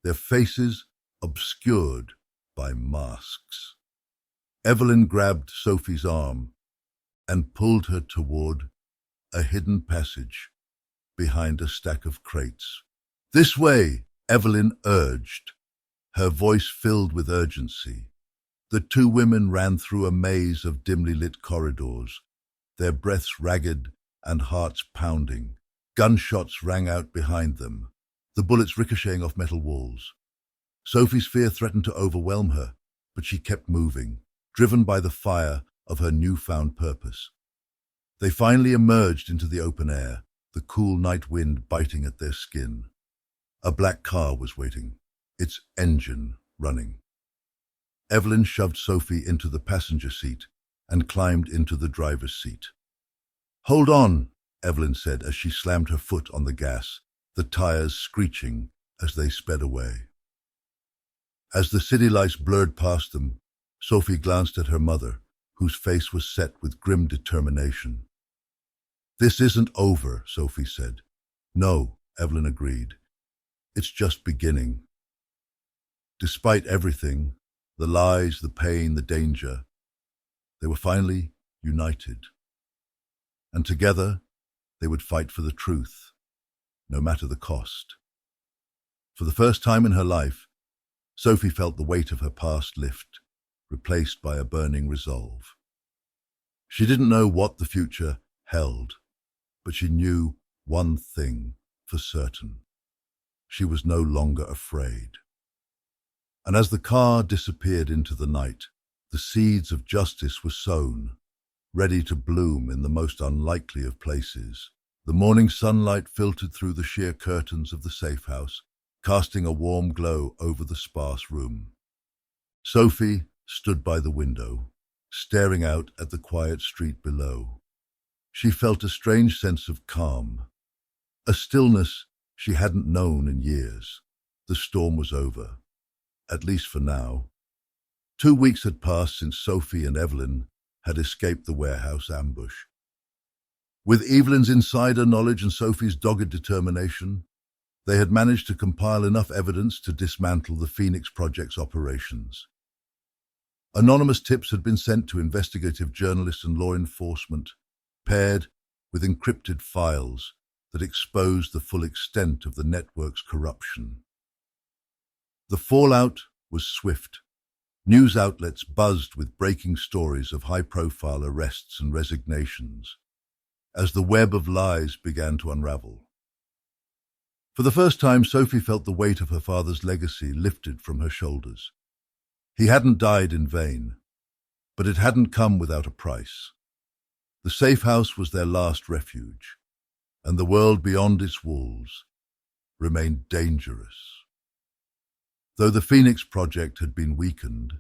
their faces obscured by masks. Evelyn grabbed Sophie's arm and pulled her toward a hidden passage behind a stack of crates. This way, Evelyn urged, her voice filled with urgency. The two women ran through a maze of dimly lit corridors, their breaths ragged and hearts pounding. Gunshots rang out behind them, the bullets ricocheting off metal walls. Sophie's fear threatened to overwhelm her, but she kept moving, driven by the fire of her newfound purpose. They finally emerged into the open air, the cool night wind biting at their skin. A black car was waiting, its engine running. Evelyn shoved Sophie into the passenger seat and climbed into the driver's seat. Hold on, Evelyn said as she slammed her foot on the gas, the tires screeching as they sped away. As the city lights blurred past them, Sophie glanced at her mother, whose face was set with grim determination. This isn't over, Sophie said. No, Evelyn agreed. It's just beginning. Despite everything, the lies, the pain, the danger, they were finally united. And together, they would fight for the truth, no matter the cost. For the first time in her life, Sophie felt the weight of her past lift, replaced by a burning resolve. She didn't know what the future held, but she knew one thing for certain. She was no longer afraid. And as the car disappeared into the night, the seeds of justice were sown, ready to bloom in the most unlikely of places. The morning sunlight filtered through the sheer curtains of the safe house, casting a warm glow over the sparse room. Sophie stood by the window, staring out at the quiet street below. She felt a strange sense of calm, a stillness she hadn't known in years. The storm was over, at least for now. 2 weeks had passed since Sophie and Evelyn had escaped the warehouse ambush. With Evelyn's insider knowledge and Sophie's dogged determination, they had managed to compile enough evidence to dismantle the Phoenix Project's operations. Anonymous tips had been sent to investigative journalists and law enforcement, paired with encrypted files that exposed the full extent of the network's corruption. The fallout was swift. News outlets buzzed with breaking stories of high-profile arrests and resignations as the web of lies began to unravel. For the first time, Sophie felt the weight of her father's legacy lifted from her shoulders. He hadn't died in vain, but it hadn't come without a price. The safe house was their last refuge, and the world beyond its walls remained dangerous. Though the Phoenix Project had been weakened,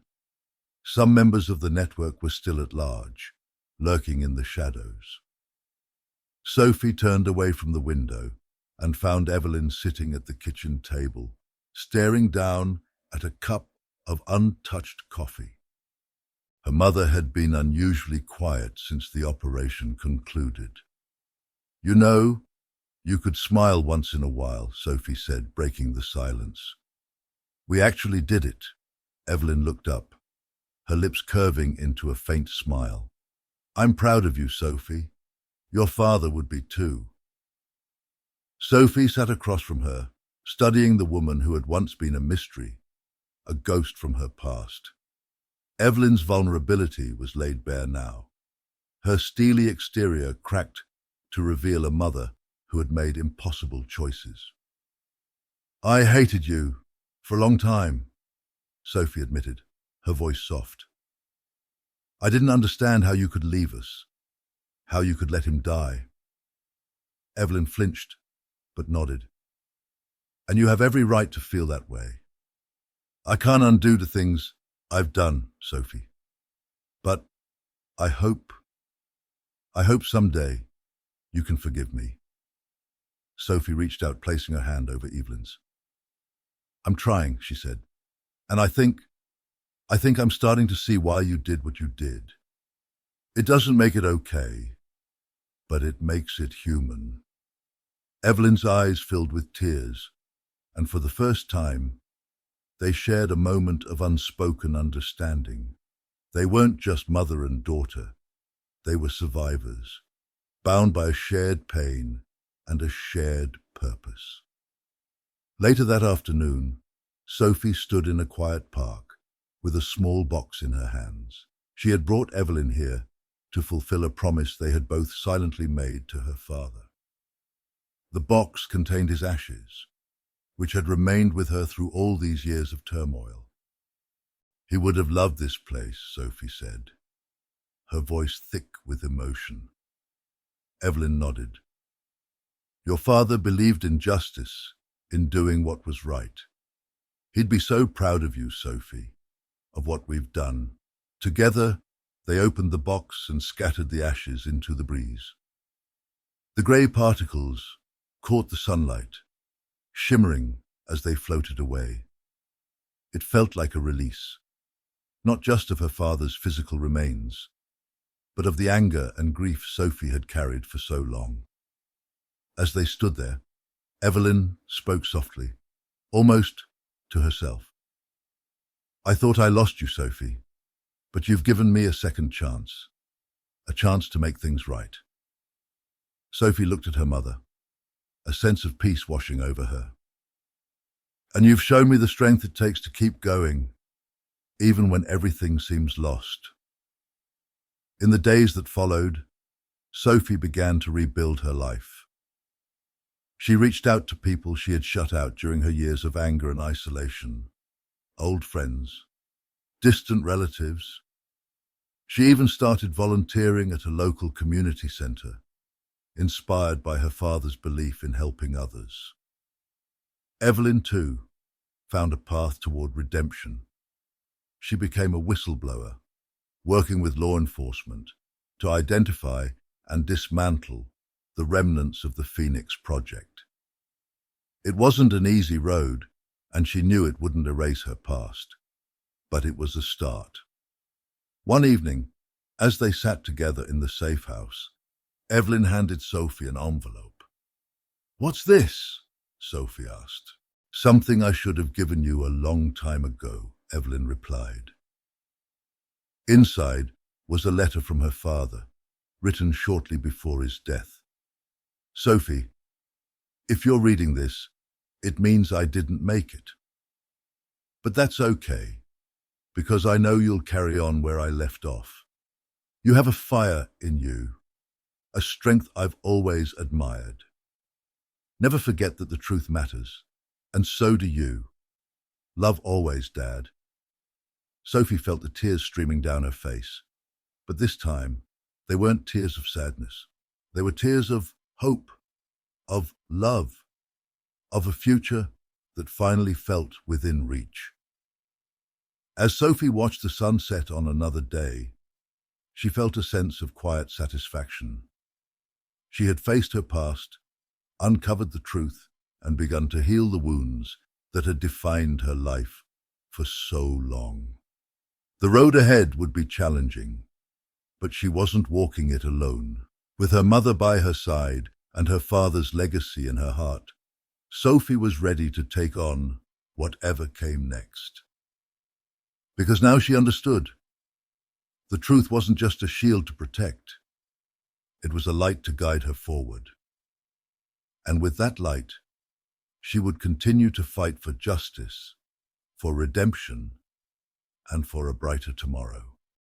some members of the network were still at large, lurking in the shadows. Sophie turned away from the window and found Evelyn sitting at the kitchen table, staring down at a cup of untouched coffee. Her mother had been unusually quiet since the operation concluded. "You know, you could smile once in a while," Sophie said, breaking the silence. "We actually did it." Evelyn looked up, her lips curving into a faint smile. "I'm proud of you, Sophie. Your father would be too." Sophie sat across from her, studying the woman who had once been a mystery, a ghost from her past. Evelyn's vulnerability was laid bare now, her steely exterior cracked to reveal a mother who had made impossible choices. "I hated you for a long time," Sophie admitted, her voice soft. "I didn't understand how you could leave us, how you could let him die." Evelyn flinched, but nodded. "And you have every right to feel that way. I can't undo the things I've done, Sophie. But I hope someday you can forgive me." Sophie reached out, placing her hand over Evelyn's. "I'm trying," she said. "And I think I'm starting to see why you did what you did. It doesn't make it okay, but it makes it human." Evelyn's eyes filled with tears, and for the first time, they shared a moment of unspoken understanding. They weren't just mother and daughter. They were survivors, bound by a shared pain and a shared purpose. Later that afternoon, Sophie stood in a quiet park with a small box in her hands. She had brought Evelyn here to fulfill a promise they had both silently made to her father. The box contained his ashes, which had remained with her through all these years of turmoil. "He would have loved this place," Sophie said, her voice thick with emotion. Evelyn nodded. "Your father believed in justice, in doing what was right. He'd be so proud of you, Sophie, of what we've done." Together, they opened the box and scattered the ashes into the breeze. The grey particles caught the sunlight, shimmering as they floated away. It felt like a release, not just of her father's physical remains, but of the anger and grief Sophie had carried for so long. As they stood there, Evelyn spoke softly, almost to herself. "I thought I lost you, Sophie, but you've given me a second chance, a chance to make things right." Sophie looked at her mother, a sense of peace washing over her. "And you've shown me the strength it takes to keep going, even when everything seems lost." In the days that followed, Sophie began to rebuild her life. She reached out to people she had shut out during her years of anger and isolation, old friends, distant relatives. She even started volunteering at a local community center, inspired by her father's belief in helping others. Evelyn, too, found a path toward redemption. She became a whistleblower, working with law enforcement to identify and dismantle the remnants of the Phoenix Project. It wasn't an easy road, and she knew it wouldn't erase her past, but it was a start. One evening, as they sat together in the safe house, Evelyn handed Sophie an envelope. "What's this?" Sophie asked. "Something I should have given you a long time ago," Evelyn replied. Inside was a letter from her father, written shortly before his death. "Sophie, if you're reading this, it means I didn't make it. But that's okay, because I know you'll carry on where I left off. You have a fire in you, a strength I've always admired. Never forget that the truth matters, and so do you. Love always, Dad." Sophie felt the tears streaming down her face, but this time they weren't tears of sadness. They were tears of hope. of love, of a future that finally felt within reach. As Sophie watched the sunset on another day, she felt a sense of quiet satisfaction. She had faced her past, uncovered the truth, and begun to heal the wounds that had defined her life for so long. The road ahead would be challenging, but she wasn't walking it alone. With her mother by her side and her father's legacy in her heart, Sophie was ready to take on whatever came next. Because now she understood. The truth wasn't just a shield to protect. It was a light to guide her forward. And with that light, she would continue to fight for justice, for redemption, and for a brighter tomorrow.